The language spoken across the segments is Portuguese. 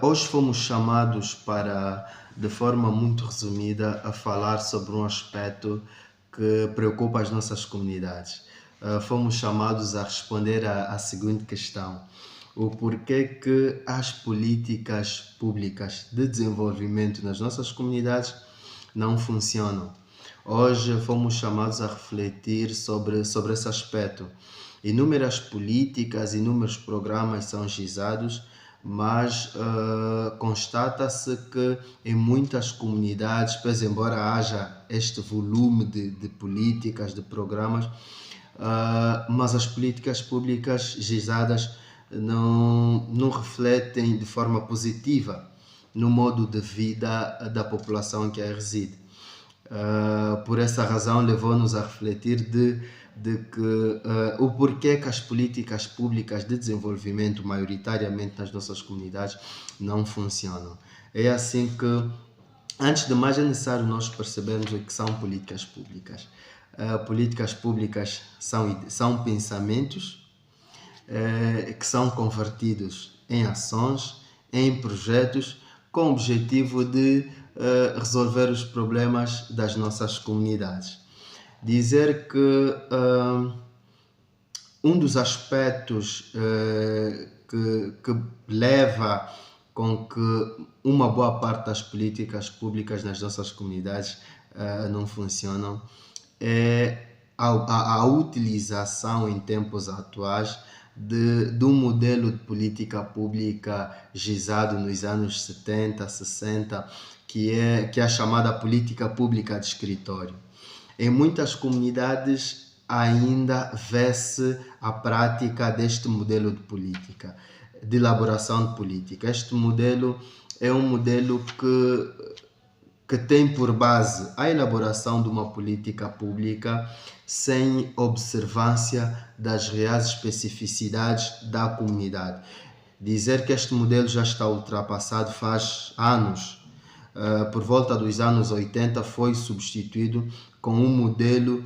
Hoje fomos chamados para, de forma muito resumida, a falar sobre um aspecto que preocupa as nossas comunidades. Fomos chamados a responder à seguinte questão: o porquê que as políticas públicas de desenvolvimento nas nossas comunidades não funcionam. Hoje fomos chamados a refletir sobre esse aspecto. Inúmeras políticas, inúmeros programas são gizados, mas constata-se que em muitas comunidades, pois embora haja este volume de políticas, de programas, mas as políticas públicas gizadas não refletem de forma positiva no modo de vida da população que aí reside. Por essa razão, levou-nos a refletir de que o porquê que as políticas públicas de desenvolvimento, maioritariamente nas nossas comunidades, não funcionam. É assim que, antes de mais, é necessário nós percebermos o que são políticas públicas. Políticas públicas são pensamentos que são convertidos em ações, em projetos, com o objetivo de resolver os problemas das nossas comunidades. Dizer que um dos aspectos que leva com que uma boa parte das políticas públicas nas nossas comunidades não funcionam é a utilização em tempos atuais de um modelo de política pública gizado nos anos 70, 60, que é a chamada política pública de escritório. Em muitas comunidades ainda vê-se a prática deste modelo de política, de elaboração de política. Este modelo é um modelo que tem por base a elaboração de uma política pública sem observância das reais especificidades da comunidade. Dizer que este modelo já está ultrapassado faz anos. Por volta dos anos 80 foi substituído com um modelo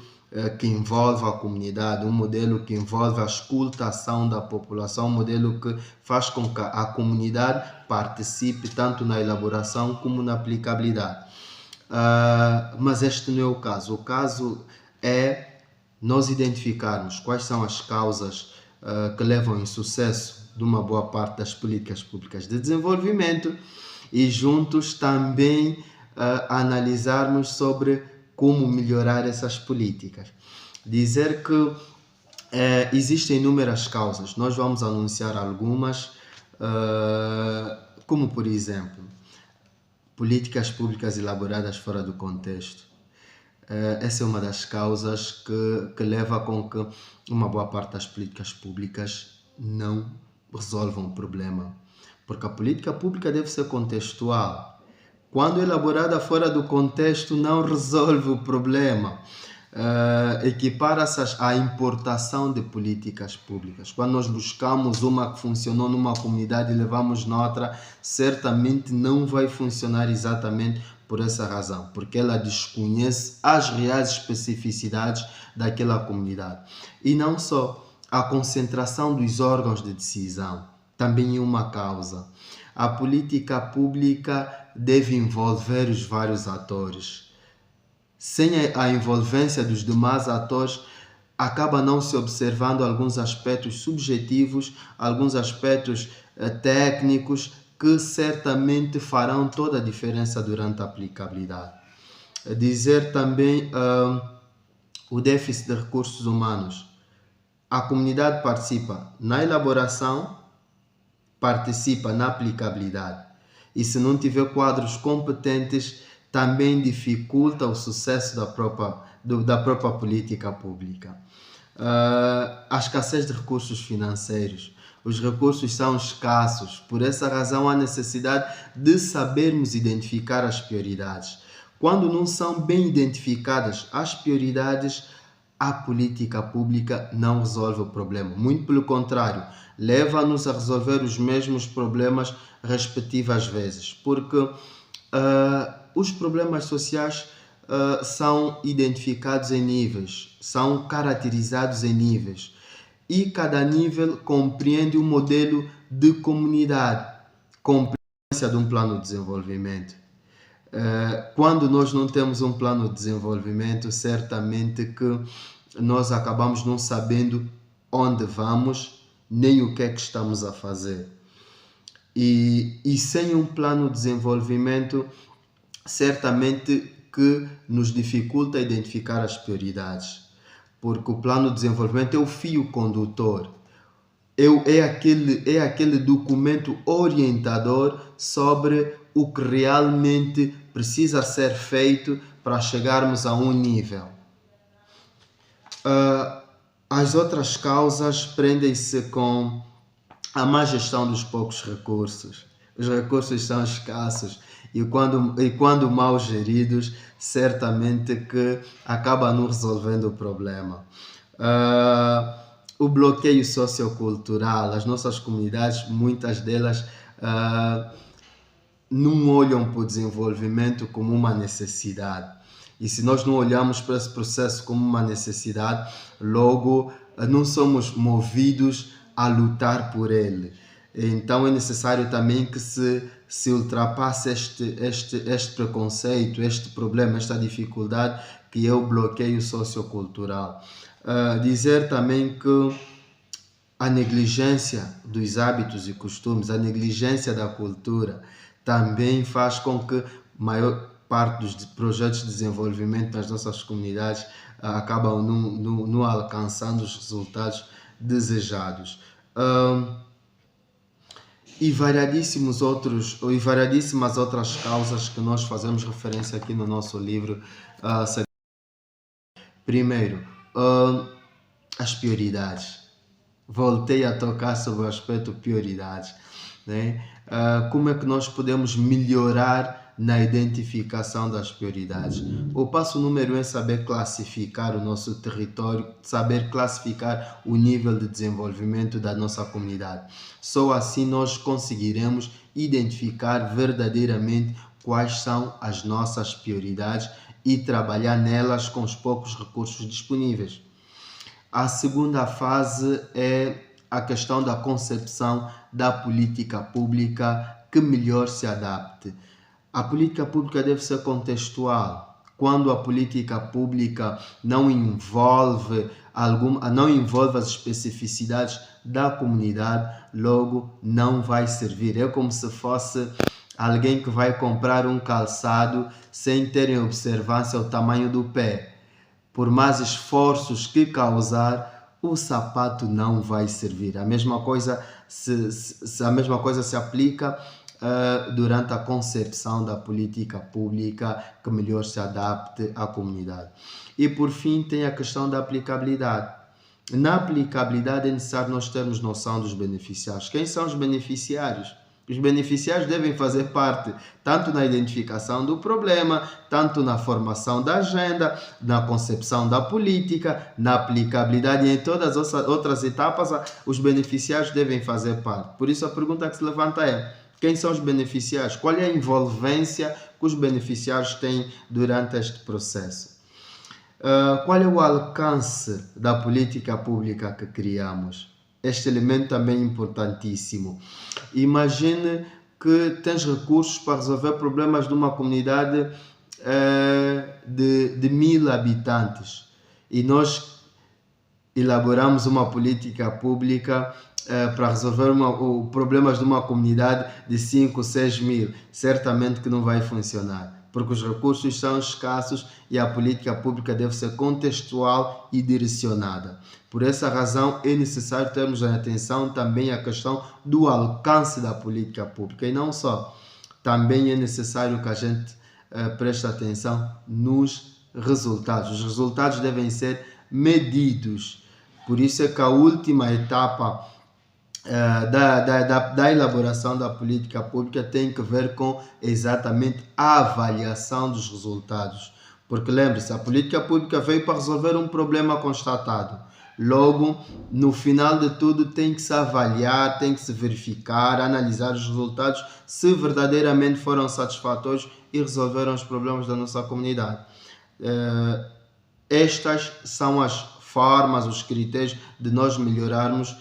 que envolve a comunidade, um modelo que envolve a escutação da população, um modelo que faz com que a comunidade participe tanto na elaboração como na aplicabilidade. Mas este não é o caso. O caso é nós identificarmos quais são as causas que levam ao insucesso de uma boa parte das políticas públicas de desenvolvimento e juntos também analisarmos sobre como melhorar essas políticas. Dizer que existem inúmeras causas, nós vamos anunciar algumas, como por exemplo, políticas públicas elaboradas fora do contexto. Essa é uma das causas que leva com que uma boa parte das políticas públicas não resolvam o problema. Porque a política pública deve ser contextual. Quando elaborada fora do contexto, não resolve o problema. Equipara-se à importação de políticas públicas. Quando nós buscamos uma que funcionou numa comunidade e levamos noutra, certamente não vai funcionar exatamente por essa razão, porque ela desconhece as reais especificidades daquela comunidade. E não só, a concentração dos órgãos de decisão também é uma causa. A política pública deve envolver os vários atores. Sem a envolvência dos demais atores, acaba não se observando alguns aspectos subjetivos, alguns aspectos técnicos que certamente farão toda a diferença durante a aplicabilidade. Dizer também o déficit de recursos humanos. A comunidade participa na elaboração, participa na aplicabilidade. E se não tiver quadros competentes, também dificulta o sucesso da própria política pública. A escassez de recursos financeiros. Os recursos são escassos, por essa razão há necessidade de sabermos identificar as prioridades. Quando não são bem identificadas as prioridades, a política pública não resolve o problema. Muito pelo contrário, leva-nos a resolver os mesmos problemas respectivas vezes, porque os problemas sociais são identificados em níveis, são caracterizados em níveis e cada nível compreende um modelo de comunidade. competência de um plano de desenvolvimento. Quando nós não temos um plano de desenvolvimento, certamente que nós acabamos não sabendo onde vamos, nem o que é que estamos a fazer. E sem um plano de desenvolvimento, certamente que nos dificulta identificar as prioridades, porque o plano de desenvolvimento é o fio condutor, é aquele documento orientador sobre o que realmente precisa ser feito para chegarmos a um nível. As outras causas prendem-se com a má gestão dos poucos recursos. Os recursos são escassos e quando mal geridos, certamente que acaba não resolvendo o problema. O bloqueio sociocultural, as nossas comunidades, muitas delas não olham para o desenvolvimento como uma necessidade. E se nós não olhamos para esse processo como uma necessidade, logo não somos movidos a lutar por ele. Então é necessário também que se ultrapasse este preconceito, este problema, esta dificuldade que é o bloqueio sociocultural. Dizer também que a negligência dos hábitos e costumes, a negligência da cultura, também faz com que maior parte dos projetos de desenvolvimento das nossas comunidades acabam não alcançando os resultados desejados. E variadíssimas outras causas que nós fazemos referência aqui no nosso livro. Primeiro, as prioridades. Voltei a tocar sobre o aspecto prioridades, né? Como é que nós podemos melhorar na identificação das prioridades? O passo número 1 é saber classificar o nosso território, saber classificar o nível de desenvolvimento da nossa comunidade. Só assim nós conseguiremos identificar verdadeiramente quais são as nossas prioridades e trabalhar nelas com os poucos recursos disponíveis. A segunda fase é a questão da concepção da política pública que melhor se adapte. A política pública deve ser contextual. Quando a política pública não envolve as especificidades da comunidade, logo não vai servir. É como se fosse alguém que vai comprar um calçado sem ter em observância o tamanho do pé. Por mais esforços que causar, o sapato não vai servir. A mesma coisa se aplica durante a concepção da política pública que melhor se adapte à comunidade. E por fim tem a questão da aplicabilidade. Na aplicabilidade é necessário nós termos noção dos beneficiários. Quem são os beneficiários? Os beneficiários devem fazer parte tanto na identificação do problema, tanto na formação da agenda, na concepção da política, na aplicabilidade e em todas as outras etapas, os beneficiários devem fazer parte. Por isso a pergunta que se levanta é: quem são os beneficiários? Qual é a envolvência que os beneficiários têm durante este processo? Qual é o alcance da política pública que criamos? Este elemento também é importantíssimo. Imagine que tens recursos para resolver problemas de uma comunidade de 1000 habitantes e nós elaboramos uma política pública para resolver problemas de uma comunidade de 5, 6 mil. Certamente que não vai funcionar, porque os recursos são escassos e a política pública deve ser contextual e direcionada. Por essa razão, é necessário termos em atenção também a questão do alcance da política pública. E não só, também é necessário que a gente preste atenção nos resultados. Os resultados devem ser medidos. Por isso é que a última etapa da elaboração da política pública tem que ver com exatamente a avaliação dos resultados. Porque lembre-se, a política pública veio para resolver um problema constatado. Logo, no final de tudo, tem que se avaliar, tem que se verificar, analisar os resultados, se verdadeiramente foram satisfatórios e resolveram os problemas da nossa comunidade. Estas são as formas, os critérios de nós melhorarmos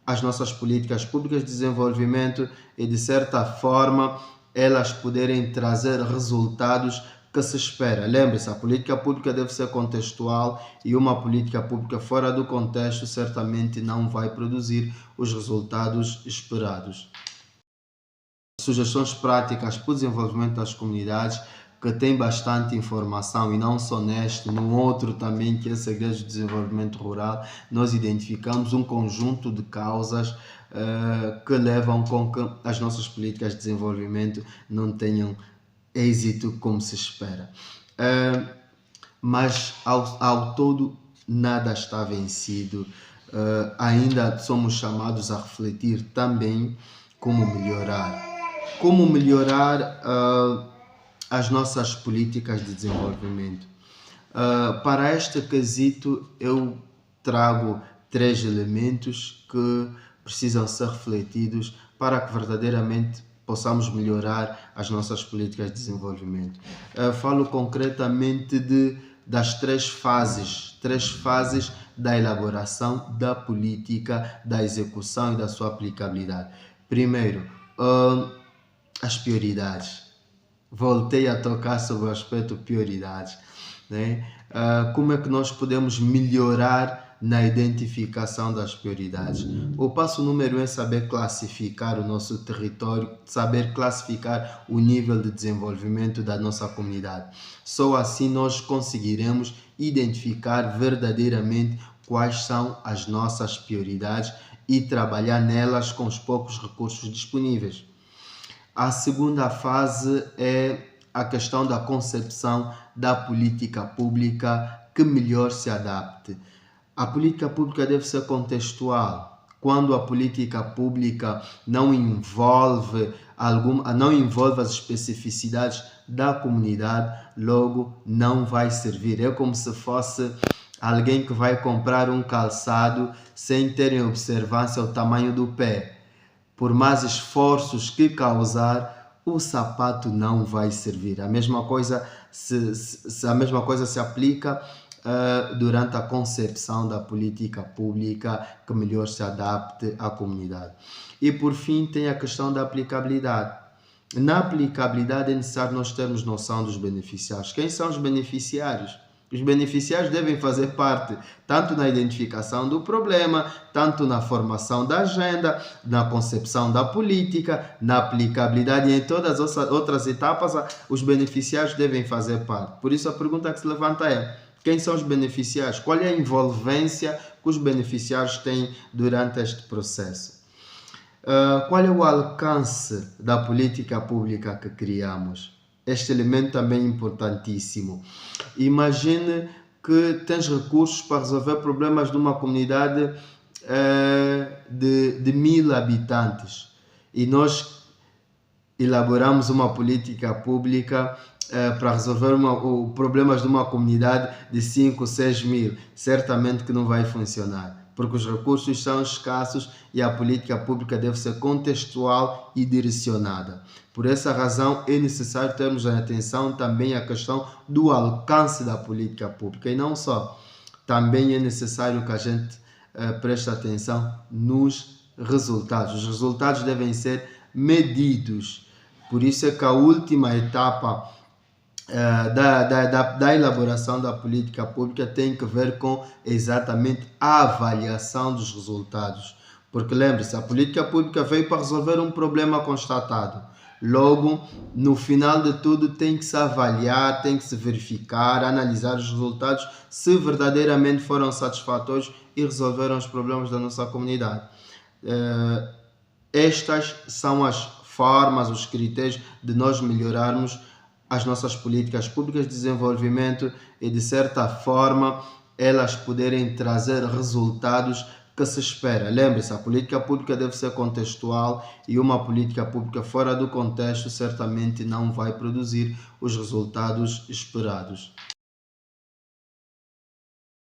as nossas políticas públicas de desenvolvimento e, de certa forma, elas poderem trazer resultados que se espera. Lembre-se, a política pública deve ser contextual e uma política pública fora do contexto certamente não vai produzir os resultados esperados. Sugestões práticas para o desenvolvimento das comunidades, que tem bastante informação, e não só neste, no outro também, que é Segredos de Desenvolvimento Rural, nós identificamos um conjunto de causas que levam com que as nossas políticas de desenvolvimento não tenham êxito como se espera. Mas ao todo nada está vencido. Ainda somos chamados a refletir também como melhorar. Como melhorar as nossas políticas de desenvolvimento. Para este quesito, eu trago 3 elementos que precisam ser refletidos para que verdadeiramente possamos melhorar as nossas políticas de desenvolvimento. Falo concretamente das 3 fases da elaboração da política, da execução e da sua aplicabilidade. Primeiro, as prioridades. Voltei a tocar sobre o aspecto prioridades, né? Como é que nós podemos melhorar na identificação das prioridades? O passo número 1 é saber classificar o nosso território, saber classificar o nível de desenvolvimento da nossa comunidade. Só assim nós conseguiremos identificar verdadeiramente quais são as nossas prioridades e trabalhar nelas com os poucos recursos disponíveis. A segunda fase é a questão da concepção da política pública que melhor se adapte. A política pública deve ser contextual. Quando a política pública não envolve as especificidades da comunidade, logo não vai servir. É como se fosse alguém que vai comprar um calçado sem ter em observância o tamanho do pé. Por mais esforços que causar, o sapato não vai servir. A mesma coisa se aplica durante a concepção da política pública que melhor se adapte à comunidade. E por fim tem a questão da aplicabilidade. Na aplicabilidade é necessário nós termos noção dos beneficiários. Quem são os beneficiários? Os beneficiários devem fazer parte tanto na identificação do problema, tanto na formação da agenda, na concepção da política, na aplicabilidade e em todas as outras etapas, os beneficiários devem fazer parte. Por isso a pergunta que se levanta é: quem são os beneficiários? Qual é a envolvência que os beneficiários têm durante este processo? Qual é o alcance da política pública que criamos? Este elemento também é importantíssimo. Imagine que tens recursos para resolver problemas de uma comunidade de 1000 habitantes e nós elaboramos uma política pública para resolver problemas de uma comunidade de 5, 6 mil. Certamente que não vai funcionar, porque os recursos são escassos e a política pública deve ser contextual e direcionada. Por essa razão, é necessário termos em atenção também a questão do alcance da política pública. E não só, também é necessário que a gente preste atenção nos resultados. Os resultados devem ser medidos. Por isso é que a última etapa da elaboração da política pública tem que ver com exatamente a avaliação dos resultados. Porque lembre-se, a política pública veio para resolver um problema constatado. Logo, no final de tudo, tem que se avaliar, tem que se verificar, analisar os resultados, se verdadeiramente foram satisfatórios e resolveram os problemas da nossa comunidade. Estas são as formas, os critérios de nós melhorarmos as nossas políticas públicas de desenvolvimento e, de certa forma, elas poderem trazer resultados que se espera. Lembre-se, a política pública deve ser contextual e uma política pública fora do contexto certamente não vai produzir os resultados esperados.